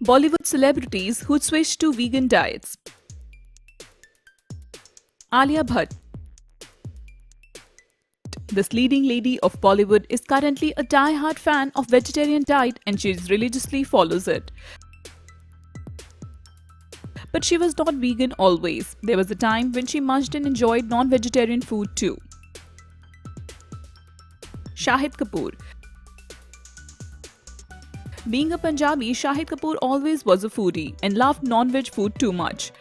Bollywood celebrities who switched to vegan diets. Alia Bhatt. This leading lady of Bollywood is currently a die-hard fan of vegetarian diet and she religiously follows it. But she was not vegan always. There was a time when she munched and enjoyed non-vegetarian food too. Shahid Kapoor. Being a Punjabi, Shahid Kapoor always was a foodie and loved non-veg food too much.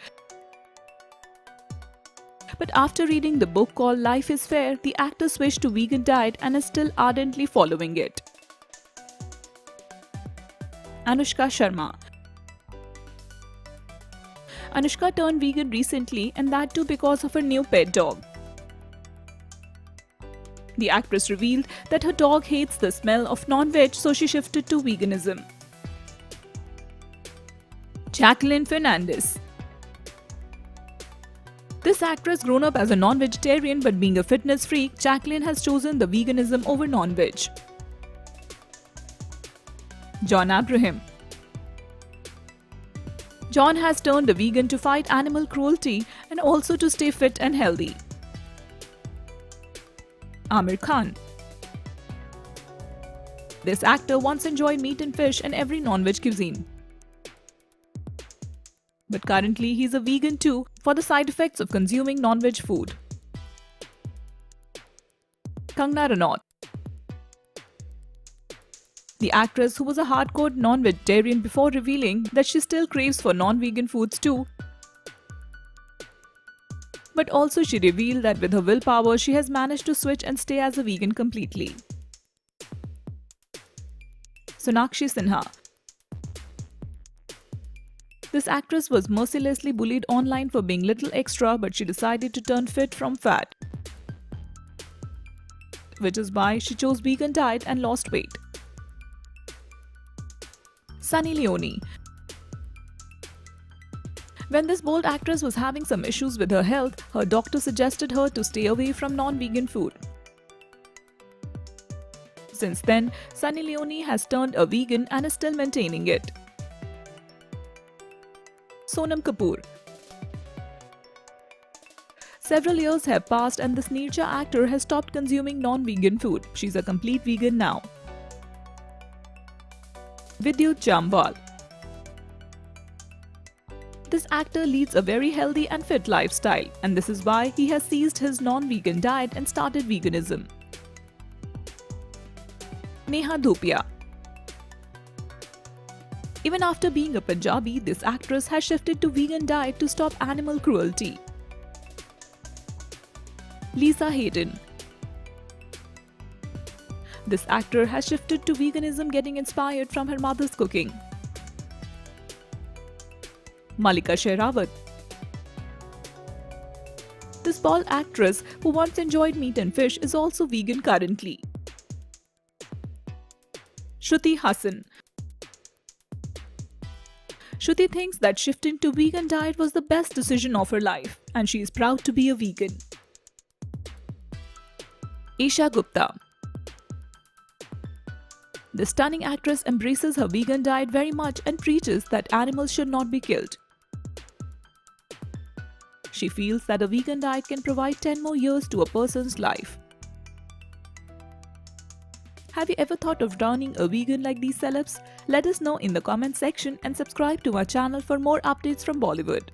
But after reading the book called Life is Fair, the actor switched to vegan diet and is still ardently following it. Anushka Sharma. Anushka turned vegan recently and that too because of her new pet dog. The actress revealed that her dog hates the smell of non-veg, so she shifted to veganism. Jacqueline Fernandez. This actress grown up as a non-vegetarian but being a fitness freak, Jacqueline has chosen the veganism over non-veg. John Abraham. John has turned a vegan to fight animal cruelty and also to stay fit and healthy. Amir Khan. This actor once enjoyed meat and fish and every non-veg cuisine. But currently he is a vegan too for the side effects of consuming non-veg food. Kangana Ranaut. The actress who was a hardcore non-vegetarian before revealing that she still craves for non-vegan foods too. But also she revealed that with her willpower she has managed to switch and stay as a vegan completely. Sonakshi Sinha. This actress was mercilessly bullied online for being little extra, but she decided to turn fit from fat, which is why she chose vegan diet and lost weight. Sunny Leone. When this bold actress was having some issues with her health, her doctor suggested her to stay away from non-vegan food. Since then, Sunny Leone has turned a vegan and is still maintaining it. Sonam Kapoor. Several years have passed and this Neerja actor has stopped consuming non-vegan food. She's a complete vegan now. Vidyut Jamwal. This actor leads a very healthy and fit lifestyle, and this is why he has ceased his non-vegan diet and started veganism. Neha Dhupia. Even after being a Punjabi, this actress has shifted to vegan diet to stop animal cruelty. Lisa Hayden. This actor has shifted to veganism getting inspired from her mother's cooking. Malika Shehrawat. This bald actress who once enjoyed meat and fish is also vegan currently. Shruti Hassan. Shruti thinks that shifting to vegan diet was the best decision of her life and she is proud to be a vegan. Isha Gupta. The stunning actress embraces her vegan diet very much and preaches that animals should not be killed. She feels that a vegan diet can provide 10 more years to a person's life. Have you ever thought of turning a vegan like these celebs? Let us know in the comment section and subscribe to our channel for more updates from Bollywood.